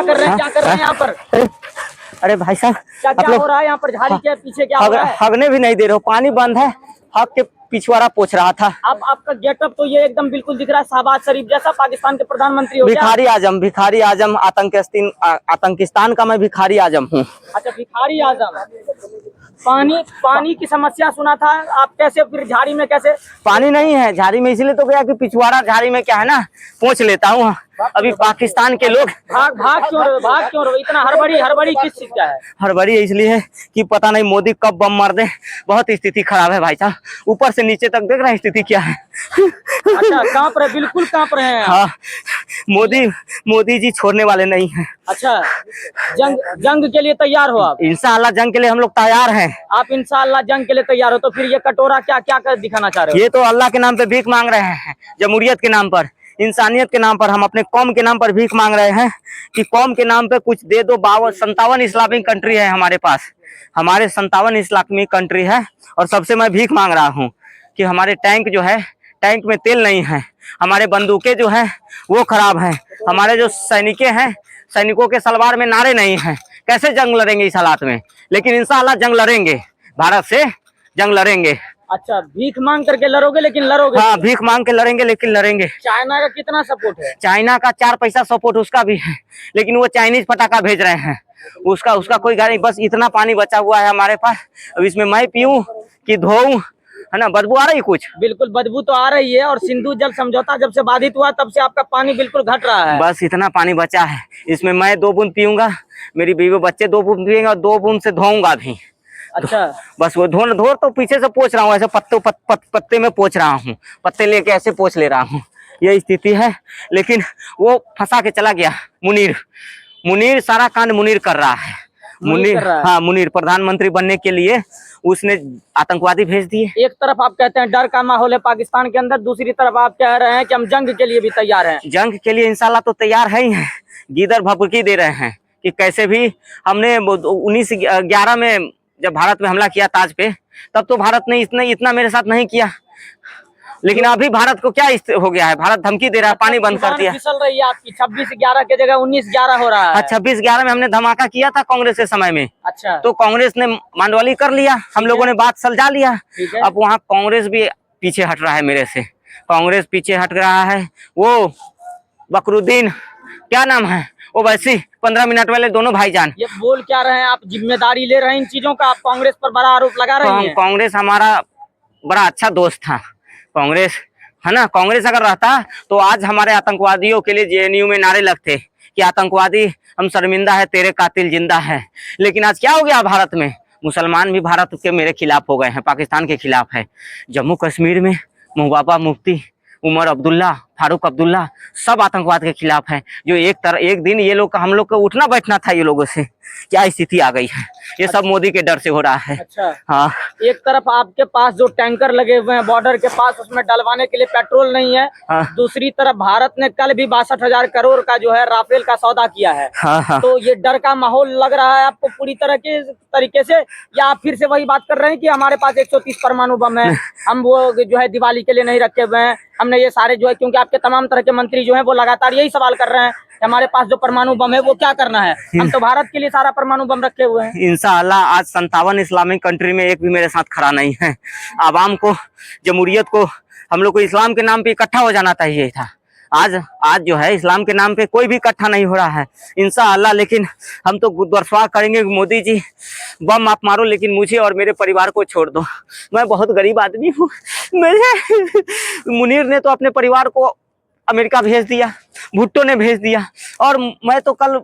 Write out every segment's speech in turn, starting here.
कर रहे हैं, क्या कर रहे हैं यहाँ पर? अरे भाई साहब, क्या क्या हो रहा है यहाँ पर? झाड़ी के पीछे क्या हो रहा है? हगने भी नहीं दे रहे हो, पानी बंद है, हग के पिछवाड़ा पोछ रहा था। अब आपका गेटअप तो ये एकदम बिल्कुल दिख रहा है शहबाज शरीफ जैसा, पाकिस्तान के प्रधानमंत्री हो क्या? भिखारी आजम आतंकिस्तान का मैं भिखारी आजम हूँ। अच्छा, भिखारी आजम। पानी की समस्या सुना था आप, कैसे फिर झाड़ी में कैसे? पानी नहीं है झाड़ी में, इसलिए तो गया कि पिछवाड़ा झाड़ी में क्या है ना, पोंछ लेता हूँ। अभी पाकिस्तान के लोग भाग क्यों रहे? इतना हड़बड़ी किस चीज का है? हड़बड़ी इसलिए है कि पता नहीं मोदी कब बम मार दे। बहुत स्थिति खराब है भाई साहब, ऊपर से नीचे तक देख रहे हैं स्थिति क्या है। अच्छा, कांप रहे, बिल्कुल कांप रहे हैं। हाँ, मोदी जी छोड़ने वाले नहीं हैं। अच्छा, जंग के लिए तैयार हो आप? इंशाअल्लाह जंग के लिए हम लोग तैयार हैं। आप इंशाअल्लाह जंग के लिए तैयार हो, तो फिर ये कटोरा क्या क्या कर दिखाना चाह रहे हो? ये तो अल्लाह के नाम पे भीख मांग रहे हैं, जमहूरियत के नाम पर, इंसानियत के नाम पर, हम अपने कौम के नाम पर भीख मांग रहे हैं कि कौम के नाम पे कुछ दे दो। 57 इस्लामिक कंट्री है हमारे पास, हमारे 57 इस्लामिक कंट्री है। और सबसे मैं भीख मांग रहा हूँ कि हमारे टैंक जो है, टैंक में तेल नहीं है, हमारे बंदूकें जो है वो खराब है, हमारे जो सैनिकें हैं, सैनिकों के सलवार में नारे नहीं हैं। कैसे जंग लड़ेंगे इस हालात में? लेकिन इंशाअल्लाह जंग लड़ेंगे, भारत से जंग लड़ेंगे। अच्छा, भीख मांग करके लड़ोगे, लेकिन लड़ोगे? हाँ, भीख मांग के लड़ेंगे, लेकिन लड़ेंगे। चाइना का कितना सपोर्ट है? चाइना का 4 पैसा सपोर्ट उसका भी है, लेकिन वो चाइनीज पटाखा भेज रहे हैं, उसका कोई गाड़ी। बस इतना पानी बचा हुआ है हमारे पास, अब इसमें मैं पीऊं कि धोऊं, है ना? बदबू आ रही कुछ? बिल्कुल बदबू तो आ रही है। और सिंधु जल समझौता जब से बाधित हुआ तब से आपका पानी बिल्कुल घट रहा है। बस इतना पानी बचा है, इसमें मैं 2 बूंद पीऊंगा, मेरी बीवी बच्चे 2 बूंद पिएंगे और 2 बूंद से धोऊंगा भी। अच्छा, बस वो धो तो पीछे से पोछ रहा हूँ, ऐसे पत्ते में पोछ रहा हूँ, पत्ते लेके ऐसे पोछ ले रहा हूँ, ये स्थिति है। लेकिन वो फंसा के चला गया मुनीर सारा कांड मुनीर कर रहा है। हाँ, मुनीर प्रधानमंत्री बनने के लिए उसने आतंकवादी भेज दिए। एक तरफ आप कहते हैं डर का माहौल है पाकिस्तान के अंदर, दूसरी तरफ आप कह रहे हैं कि हम जंग के लिए भी तैयार हैं। जंग के लिए इंशाल्लाह तो तैयार है ही है। गीदड़ भभकी दे रहे हैं कि कैसे भी। हमने 1911 में जब भारत में हमला किया ताज पे, तब तो भारत ने इतना मेरे साथ नहीं किया, लेकिन अभी भारत को क्या हो गया है? भारत धमकी दे रहा है, पानी बंद कर दिया। फिसल रही है आपकी, 26-11 की जगह 19-11 हो रहा है। 26-11 में हमने धमाका किया था कांग्रेस के समय में। अच्छा, तो कांग्रेस ने मांडवाली कर लिया, हम लोगों ने बात सुलझा लिया। अब वहाँ कांग्रेस भी पीछे हट रहा है मेरे से, कांग्रेस पीछे हट रहा है। वो बकरुद्दीन, क्या नाम है वो, वैसी 15 मिनट वाले दोनों भाईजान, ये बोल क्या रहे हैं? आप जिम्मेदारी ले रहे हैं इन चीजों का, आप कांग्रेस पर बड़ा आरोप लगा रहे हैं। कांग्रेस हमारा बड़ा अच्छा दोस्त था, कांग्रेस, है ना? कांग्रेस अगर रहता तो आज हमारे आतंकवादियों के लिए जेएनयू में नारे लगते कि आतंकवादी हम शर्मिंदा है, तेरे कातिल जिंदा है। लेकिन आज क्या हो गया भारत में? मुसलमान भी भारत के मेरे खिलाफ हो गए हैं, पाकिस्तान के खिलाफ है। जम्मू कश्मीर में महबूबा मुफ्ती, उमर अब्दुल्ला, फारूक अब्दुल्ला, सब आतंकवाद के खिलाफ है। जो एक दिन ये लोग हम लोग को उठना बैठना था, ये लोगों से क्या स्थिति आ गई है? ये सब मोदी के डर से हो रहा है। अच्छा, हाँ, एक तरफ आपके पास जो टैंकर लगे हुए हैं बॉर्डर के पास, उसमें डलवाने के लिए पेट्रोल नहीं है। हाँ, दूसरी तरफ भारत ने कल भी 62,000 करोड़ का जो है राफेल का सौदा किया है। हाँ। तो ये डर का माहौल लग रहा है आपको पूरी तरह के तरीके से, या आप फिर से वही बात कर रहे हैं कि हमारे पास 130 परमाणु बम है, हम वो जो है दिवाली के लिए नहीं रखे हुए हैं, हमने ये सारे जो है, क्योंकि आपके तमाम तरह के मंत्री जो है वो लगातार यही सवाल कर रहे हैं कि हमारे पास जो परमाणु बम है वो क्या करना है, हम तो भारत के लिए सारा परमाणु बम रखे हुए हैं। इंशाअल्लाह आज 57 इस्लामिक कंट्री में एक भी मेरे साथ खड़ा नहीं है। आवाम को, जमहूरियत को, हम लोग को इस्लाम के नाम पे इकट्ठा हो जाना चाहिए था। आज जो है इस्लाम के नाम पे कोई भी इकट्ठा नहीं हो रहा है इंशाअल्लाह। लेकिन हम तो दुआ करेंगे कि मोदी जी बम आप मारो, लेकिन मुझे और मेरे परिवार को छोड़ दो। मैं बहुत गरीब आदमी हूँ। मुनीर ने तो अपने परिवार को अमेरिका भेज दिया, भुट्टो ने भेज दिया, और मैं तो कल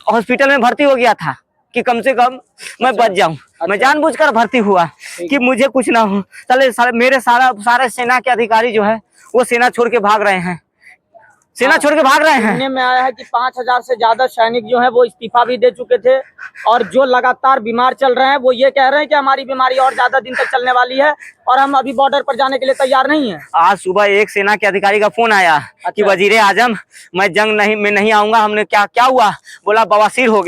हॉस्पिटल में भर्ती हो गया था कि कम से कम मैं बच जाऊं। मैं जानबूझकर भर्ती हुआ कि मुझे कुछ ना हो। मेरे सारे सेना के अधिकारी जो है वो सेना छोड़ के भाग रहे हैं, छोड़ के भाग रहे हैं। सुनने में आया है कि 5,000 से ज्यादा सैनिक जो है वो इस्तीफा भी दे चुके थे, और जो लगातार बीमार चल रहे हैं वो ये कह रहे हैं कि हमारी बीमारी और ज्यादा दिन तक चलने वाली है और हम अभी बॉर्डर पर जाने के लिए तैयार नहीं है। आज सुबह एक सेना के अधिकारी का फोन आया कि वजीर आजम मैं जंग में नहीं आऊंगा। हमने क्या हुआ? बोला बवासीर हो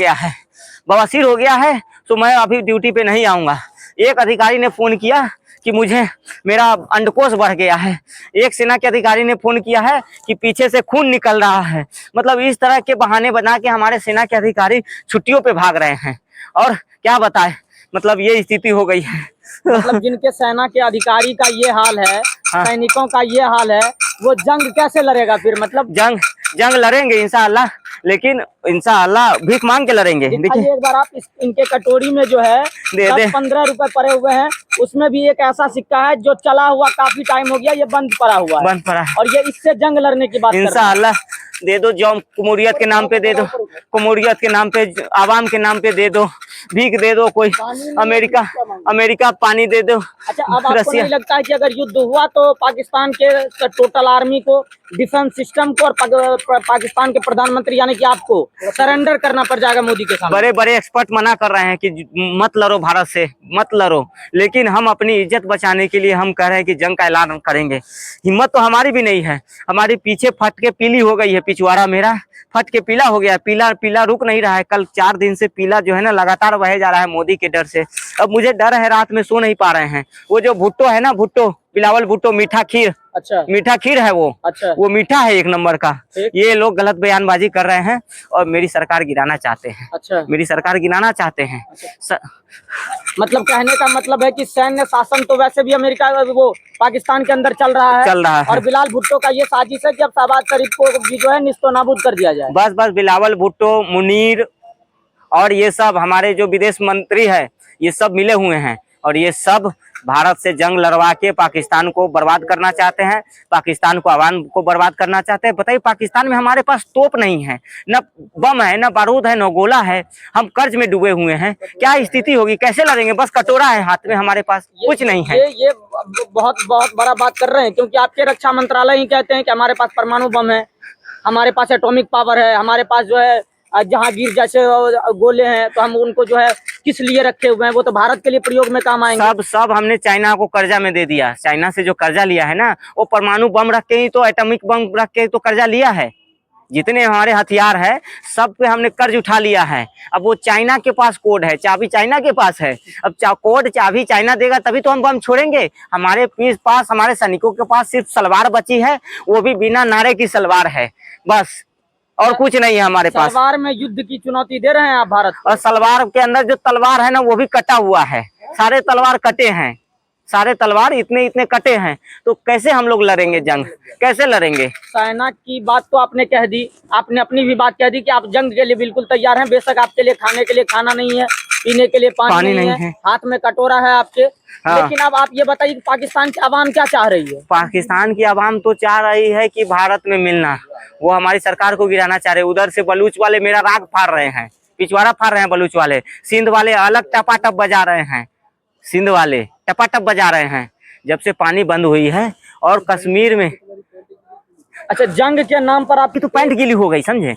गया है, तो मैं अभी ड्यूटी पे नहीं आऊंगा। एक अधिकारी ने फोन किया कि मुझे मेरा अंडकोश बढ़ गया है। एक सेना के अधिकारी ने फोन किया है कि पीछे से खून निकल रहा है। मतलब इस तरह के बहाने बना के हमारे सेना के अधिकारी छुट्टियों पे भाग रहे हैं। और क्या बताएं, मतलब ये स्थिति हो गई है। मतलब जिनके सेना के अधिकारी का ये हाल है, हाँ। सैनिकों का ये हाल है, वो जंग कैसे लड़ेगा फिर? मतलब जंग लड़ेंगे इंशाअल्लाह, लेकिन इंशाअल्लाह भीख मांग के लड़ेंगे। देखिए एक बार आप इनके कटोरी में जो है 10-15 रुपए पड़े हुए हैं, उसमें भी एक ऐसा सिक्का है जो चला हुआ काफी टाइम हो गया, ये बंद पड़ा हुआ है, बंद पड़ा है। और ये इससे जंग लड़ने की बात कर रहे हैं। इंशाअल्लाह दे दो, जो कुमोरियत के नाम पे दे दो, कुमोरियत के नाम पे, आवाम के नाम पे दे दो, भीख दे दो, कोई अमेरिका पानी दे दो। अच्छा, अब आपको नहीं लगता है कि अगर युद्ध हुआ तो पाकिस्तान के टोटल आर्मी को, डिफेंस सिस्टम को और पाकिस्तान के प्रधानमंत्री यानी कि आपको सरेंडर करना पड़ जाएगा मोदी के सामने? बड़े बड़े एक्सपर्ट मना कर रहे हैं कि मत लड़ो, भारत से मत लड़ो, लेकिन हम अपनी इज्जत बचाने के लिए हम कह रहे हैं कि जंग का ऐलान करेंगे। हिम्मत तो हमारी भी नहीं है, हमारी पीछे फट के पीली हो गई है, पिछवाड़ा मेरा फट के पीला हो गया, पीला रुक नहीं रहा है। कल 4 दिन से पीला जो है ना लगातार बहे जा रहा है मोदी के डर से। अब मुझे डर है, रात में सो नहीं पा रहे हैं। वो जो भुट्टो है ना, भुट्टो, बिलावल भुट्टो, मीठा खीर, अच्छा, मीठा खीर है वो। अच्छा, वो मीठा है एक नंबर का। ये लोग गलत बयानबाजी कर रहे हैं और मेरी सरकार गिराना चाहते हैं। अच्छा, मेरी सरकार गिराना चाहते हैं। मतलब कहने का मतलब है कि सैन्य शासन तो वैसे भी अमेरिका, वो पाकिस्तान के अंदर चल रहा है। और बिलावल भुट्टो का ये साजिश है कि अब शहबाज शरीफ को भी जो है निस्तो नाबूद कर दिया जाए। बस बिलावल भुट्टो, मुनीर और ये सब हमारे जो विदेश मंत्री है, ये सब मिले हुए हैं और ये सब भारत से जंग लड़वा के पाकिस्तान को बर्बाद करना चाहते हैं, पाकिस्तान को, आवाम को बर्बाद करना चाहते हैं। बताइए, पाकिस्तान में हमारे पास तोप नहीं है, न बम है, न बारूद है, न गोला है, हम कर्ज में डूबे हुए हैं। क्या स्थिति होगी, कैसे लड़ेंगे? बस कटोरा है हाथ में, हमारे पास कुछ नहीं है। ये बहुत बड़ा बात कर रहे हैं, क्योंकि आपके रक्षा मंत्रालय ही कहते हैं कि हमारे पास परमाणु बम है, हमारे पास एटॉमिक पावर है, हमारे पास जो है जहांगीर जैसे गोले हैं, तो हम उनको जो है किस लिए रखे हुए हैं? वो तो भारत के लिए प्रयोग में काम आएंगे। सब हमने चाइना को कर्जा में दे दिया। चाइना से जो कर्जा लिया है ना, वो परमाणु बम रख के ही तो, एटॉमिक बम रख के तो कर्जा लिया है। जितने हमारे हथियार है सब पे हमने कर्ज उठा लिया है। अब वो चाइना के पास कोड है, चाबी चाइना के पास है। अब कोड चाबी चाइना देगा तभी तो हम बम छोड़ेंगे। हमारे पास, हमारे सैनिकों के पास सिर्फ सलवार बची है, वो भी बिना नारे की सलवार है, बस, और कुछ नहीं है हमारे पास। सलवार में युद्ध की चुनौती दे रहे हैं आप भारत को। और सलवार के अंदर जो तलवार है ना, वो भी कटा हुआ है। सारे तलवार कटे हैं, सारे तलवार इतने कटे हैं, तो कैसे हम लोग लड़ेंगे जंग, कैसे लड़ेंगे? सेना की बात तो आपने कह दी, आपने अपनी भी बात कह दी कि आप जंग के लिए बिल्कुल तैयार हैं। बेशक आपके लिए खाने के लिए खाना नहीं है, पीने के लिए पानी नहीं है, हाथ में कटोरा है आपके। हाँ। लेकिन अब आप ये बताइए कि पाकिस्तान की आवाम क्या चाह रही है? पाकिस्तान की आवाम तो चाह रही है कि भारत में मिलना, वो हमारी सरकार को गिराना चाह रहे हैं। उधर से बलूच वाले मेरा राग फाड़ रहे हैं, पिछवाड़ा फाड़ रहे हैं बलूच वाले। सिंध वाले अलग टपाटप बजा रहे हैं, सिंध वाले टपाटप बजा रहे हैं जब से पानी बंद हुई है। और कश्मीर में, अच्छा, जंग के नाम पर आपकी तो पैंट गीली हो गई, समझे?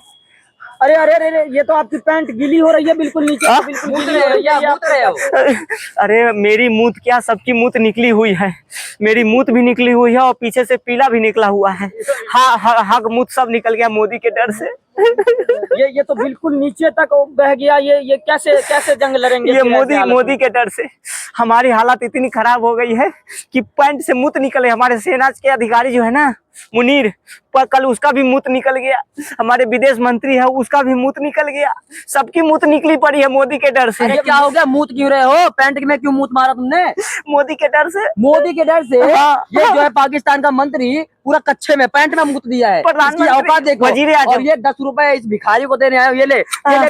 अरे अरे अरे, ये तो आपकी पैंट गीली हो रही है, बिल्कुल नीचे बिल्कुल गीली हो रही है। अरे मेरी मूत क्या, सबकी मूत निकली हुई है, मेरी मूत भी निकली हुई है और पीछे से पीला भी निकला हुआ है। हग मूत सब निकल गया मोदी के डर से। ये तो बिल्कुल नीचे तक बह गया। ये कैसे जंग लड़ेंगे? ये मोदी के डर से हमारी हालत इतनी खराब हो गई है कि पैंट से मूत निकले। हमारे सेना के अधिकारी जो है ना, मुनीर, पर कल उसका भी मूत निकल गया। हमारे विदेश मंत्री है, उसका भी मूत निकल गया। सबकी मूत निकली पड़ी है मोदी के डर से। अरे क्या हो गया, मूत क्यों रहे हो? पैंट में क्यों मूत मारा तुमने? मोदी के डर से। मोदी के डर से? हाँ। ये जो है पाकिस्तान का मंत्री पूरा कच्चे में पैंट में मूत दिया है। औकात देखो। और ये 10 रुपए इस भिखारी को देने आए हो, ये ले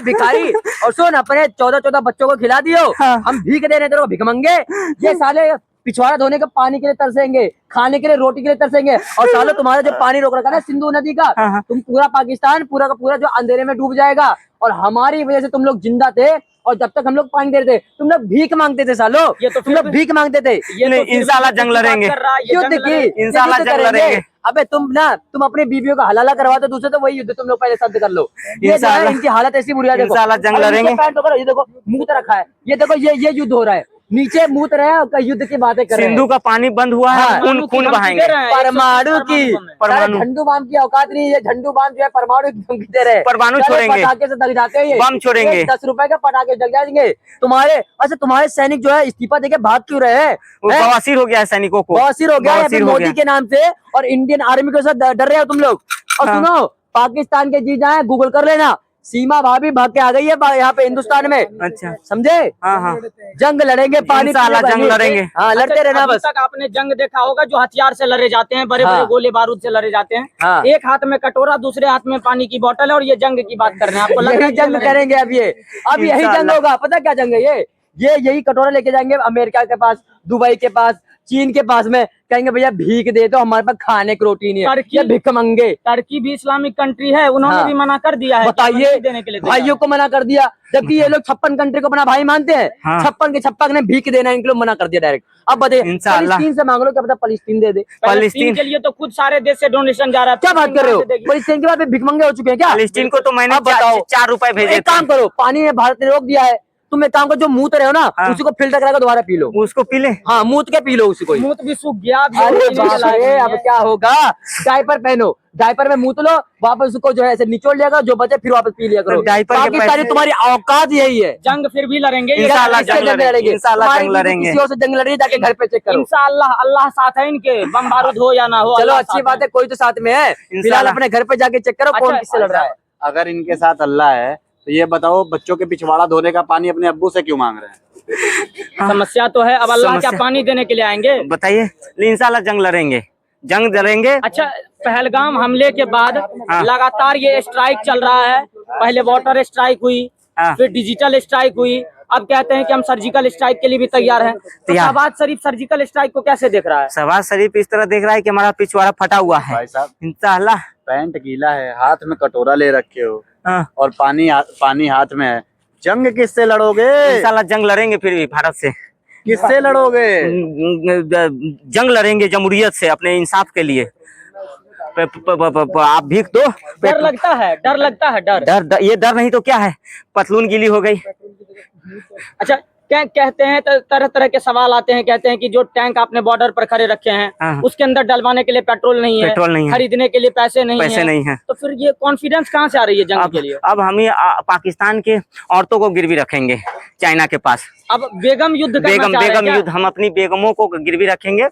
भिखारी। और सुन, अपने 14 बच्चों को खिला दियो। हाँ। हम भीख दे रहे थे, भिखमंगे। ये साले पिछवाड़ा धोने के पानी के लिए तरसेंगे, खाने के लिए, रोटी के लिए तरसेंगे। और सालों तुम्हारा जो पानी रोक रखा है सिंधु नदी का, तुम पूरा पाकिस्तान पूरा का पूरा जो अंधेरे में डूब जाएगा। और हमारी वजह से तुम लोग जिंदा थे, और जब तक हम लोग पानी दे रहे थे तुम लोग भीख मांगते थे। सालो ये तो तुम लोग भीख मांगते थे। ये इंशाल्लाह जंग लड़ेंगे, युद्ध की इंशाल्लाह जंग लड़ेंगे। अबे तुम अपने बीबियों का हलाला करवाते, दूसरे तो वही युद्ध तुम लोग पहले शब्द कर लो। ये जो है इनकी हालत ऐसी बुरी है। देखो इंशाल्लाह जंग लड़ेंगे। ये देखो मुंह रखा है, ये देखो ये युद्ध हो रहा है। नीचे मूत रहे हैं और युद्ध की बातें कर रहे हैं। सिंधु का पानी बंद हुआ है, हाँ, खून खून बहाएंगे। परमाणु की परमाणु झंडू बाम की औकात नहीं है। झंडू बाम जो है परमाणु की धमकी दे रहे हैं। परमाणु छोड़ेंगे, पटाखे से दग जाते हैं ये, बम छोड़ेंगे। 10 रुपए के पटाखे जग जाएंगे तुम्हारे। अच्छा, तुम्हारे सैनिक जो है इस्तीफा देके भाग क्यों रहे हैं? वो बवासीर हो गया है सैनिकों को, बवासीर हो गया है बवासीर हो मोदी गया। के नाम से, और इंडियन आर्मी के साथ डर रहे हो तुम लोग। और हाँ। सुनो, पाकिस्तान के जीजा है, गूगल कर लेना, सीमा भाभी भाग के आ गई है यहाँ पे हिंदुस्तान में। अच्छा, समझे? हाँ हाँ, जंग लड़ेंगे, पानी इंशाल्लाह पीने जंग बनी। लड़ेंगे। हाँ, लड़ते रहना अभी बस। तक आपने जंग देखा होगा जो हथियार से लड़े जाते हैं, बड़े बड़े हाँ। गोले बारूद से लड़े जाते हैं। हाँ। एक हाथ में कटोरा, दूसरे हाथ में पानी की बोतल है, और ये जंग की बात कर रहे हैं। आपको लग रहा है यही जंग करेंगे अब ये, अब यही जंग इंशाल्लाह। होगा। पता क्या जंग है ये यही कटोरा लेके जाएंगे अमेरिका के पास, दुबई के पास, चीन के पास में, कहेंगे भैया भीख दे दो, हमारे पास खाने की रोटी नहीं है, टर्की- ये भिख मंगे। टर्की भी इस्लामिक कंट्री है, उन्होंने हाँ। भी मना कर दिया है। बताइए, देने के लिए भाइयों को मना कर दिया, जबकि ये लोग 56 कंट्री को अपना भाई मानते हैं। हाँ। 56 के 56 ने भीख देना इनके लोग मना कर दिया डायरेक्ट। अब बताइए, इंशाल्लाह। फलस्तीन से मांग लो, क्या पता फलस्तीन दे दे। पैलेस्टीन के लिए तो खुद सारे देश से डोनेशन जा रहा है। क्या बात कर रहे हो? पैलेस्टीन फलस्तीन के बाद में भिख मंगे हो चुके हैं क्या? पैलेस्टीन को तो मैंने अब बताओ। 4 रुपए भेजे एक काम करो, पानी में भारत ने रोक दिया है, तुम एक काम करो, जो मूत रहे हो ना, हाँ। उसी को फिल्टर करा के दोबारा पी लो। उसको पी ले। हाँ, मूत के पी लो उसी को ही। मुंह भी सूख गया। अब अरे ये पीने के लायक बाप रे, नहीं अब है। क्या होगा? डायपर पहनो, डायपर में मूत लो, वापस उसको जो है ऐसे निचोड़ लिया करो, जो बचे फिर वापस पी लिया करो। डायपर के पाकिस्तानी पैसे- तुम्हारी औकात यही है। जंग फिर भी लड़ेंगे। इंशाल्लाह इससे जंग लड़ेंगे, इंशाल्लाह तुम्हारी जंग बीवी लड़ेंगे। किसी और से जंग लड़ी, जाके घर पे चेक करो। इंशाल्लाह अल्लाह साथ है इनके, बम बारूद हो या ना हो। चलो, अल्लाह अच्छी साथ बात है, कोई तो साथ में है। फिलहाल अपने घर पे जाके चेक करो कौन अच्छा, किससे लड़ रहा है। अगर इनके साथ अल्लाह है तो ये बताओ, बच्चों के पिछवाड़ा धोने का पानी अपने अब्बू से क्यों मांग रहे हैं? समस्या तो है। अब अल्लाह क्या समस्या- पानी देने के लिए आएंगे? बताइए, इंशाल्लाह जंग लड़ेंगे, जंग लड़ेंगे। अच्छा, पहलगाम हमले के बाद हाँ। लगातार ये स्ट्राइक चल रहा है। पहले वाटर स्ट्राइक हुई, हाँ। फिर डिजिटल स्ट्राइक हुई, अब कहते हैं कि हम सर्जिकल स्ट्राइक के लिए भी तैयार हैं। तो तैयार। शहबाज शरीफ सर्जिकल स्ट्राइक को कैसे देख रहा है? शहबाज शरीफ इस तरह देख रहा है कि हमारा पिछवाड़ा फटा हुआ है। भाई साहब, इंशाल्लाह। पैंट गीला है, हाथ में कटोरा ले रखे हो हाँ, और पानी हाथ में है, जंग किससे लड़ोगे? इंशाल्लाह जंग लड़ेंगे फिर भी भारत से। किससे लड़ोगे? जंग लड़ेंगे जमहूरियत से, अपने इंसाफ के लिए। आप भीख दो। डर लगता है, डर लगता है, डर। ये डर नहीं तो क्या है, पतलून गीली हो गई। अच्छा, क्या कहते हैं, तरह तरह के सवाल आते हैं। कहते हैं कि जो टैंक आपने बॉर्डर पर खड़े रखे हैं, हाँ। उसके अंदर डलवाने के लिए पेट्रोल नहीं है, पेट्रोल नहीं है, खरीदने के लिए पैसे नहीं है। तो फिर ये कॉन्फिडेंस कहाँ से आ रही है जंग के लिए? अब हम ही पाकिस्तान के औरतों को गिरवी रखेंगे चाइना के पास। अब बेगम युद्ध करना चाह रहे हैं बेगम क्या? युद्ध, हम अपनी बेगमों को गिरवी रखेंगे,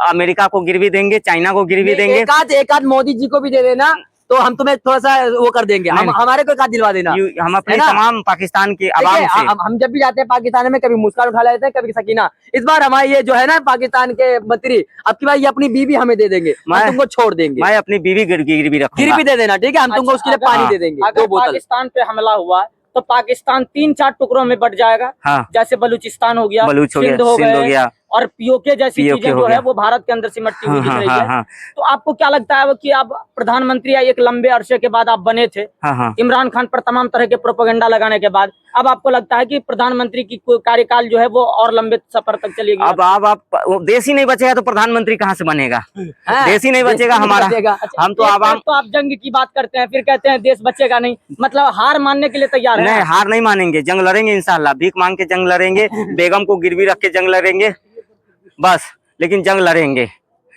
अमेरिका को गिरवी देंगे, चाइना को गिरवी देंगे। एक आध मोदी जी को भी दे देना, तो हम तुम्हें थोड़ा सा वो कर देंगे। हम हमारे को एक आध दिलवा देना। हम अपने है ना? तमाम पाकिस्तान के अवाम देखिए, से हम जब भी जाते हैं पाकिस्तान में, कभी मुस्कान उठा लेते हैं, कभी सकीना। इस बार हमारे ये जो है ना पाकिस्तान के मंत्री, अब की बार ये अपनी बीवी हमें दे देंगे, हम तुमको छोड़ देंगे। मैं अपनी बीवी गिरवी रखूंगा। गिरवी दे देना, ठीक है? हम तुमको उसके लिए अच्छा, पानी हाँ। दे देंगे, अगर 2 बोतल। पाकिस्तान पे हमला हुआ तो पाकिस्तान 3-4 टुकड़ों में बट जाएगा। हाँ। जैसे बलूचिस्तान हो गया, बलूच हो गया, सिंध हो सिंध हो गए, गया, और पीओके जैसी POK चीजें हो जो है गया। वो भारत के अंदर सिमटती हुई हाँ, दिख हाँ, रही हाँ, है। हाँ। तो आपको क्या लगता है कि आप प्रधानमंत्री एक लंबे अरसे के बाद आप बने थे, हाँ, हाँ। इमरान खान पर तमाम तरह के प्रोपेगेंडा लगाने के बाद, अब आपको लगता है कि प्रधानमंत्री की कोई कार्यकाल जो है वो और लंबे सफर तक चलेगी? अब आप देश ही नहीं बचेगा तो प्रधानमंत्री कहाँ से बनेगा? हाँ, देश ही नहीं बचेगा हमारा। अच्छा, हम तो एक आवाम बार तो आप जंग की बात करते हैं, फिर कहते हैं देश बचेगा नहीं, मतलब हार मानने के लिए तैयार नहीं, है? हार नहीं मानेंगे, जंग लड़ेंगे इंशाल्लाह। भीख मांग के जंग लड़ेंगे, बेगम को गिरवी रख के जंग लड़ेंगे, बस। लेकिन जंग लड़ेंगे।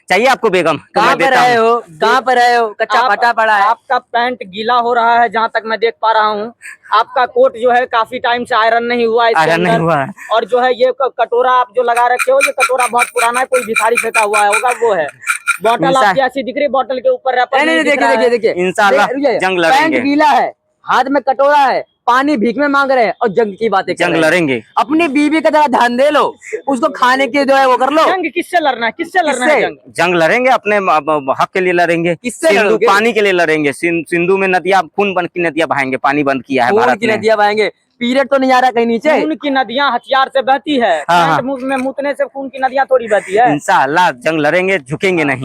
चाहिए आपको बेगम? कहाँ पर रहे हो? कहाँ पर रहे हो? कच्चा फटा पड़ा है। आपका पैंट गीला हो रहा है, जहाँ तक मैं देख पा रहा हूँ। आपका कोट जो है काफी टाइम से आयरन नहीं हुआ है इसके आयरन नहीं अंदर। हुआ है। और जो है ये कटोरा आप जो लगा रखे हो, ये कटोरा बहुत पुराना है, कोई भिखारी फेंका हुआ है होगा, वो है। बोतल आपकी ऐसी दिख रही है, बोतल के ऊपर रैपर नहीं, नहीं दिख देखिए रहा है। देखिए देखिए, इंशाल्लाह जंग लड़ेंगे। पैंट गीला है, हाथ में कटोरा है, पानी भीख में मांग रहे हैं और जंग की बातें कर जंग रहे हैं। लड़ेंगे। अपनी बीवी का जरा ध्यान दे लो, उसको खाने के जो है वो कर लो। जंग किससे लड़ना है? किससे लड़ना है किससे? जंग? जंग लड़ेंगे, अपने हक के लिए लड़ेंगे। किससे सिंधु लड़ोगे? पानी के लिए लड़ेंगे। सिंधु में नदियां, खून बन की नदियां बहाएंगे, पानी बंद किया है खून भारत की ने। नदियां बहाएंगे। पीरियड तो नहीं आ रहा कहीं नीचे? खून की नदियां हथियार से बहती है। हाँ, हाँ। पैंट मुंह में मुतने से खून की नदियां थोड़ी बहती है। इंशाल्लाह जंग लड़ेंगे, झुकेंगे नहीं।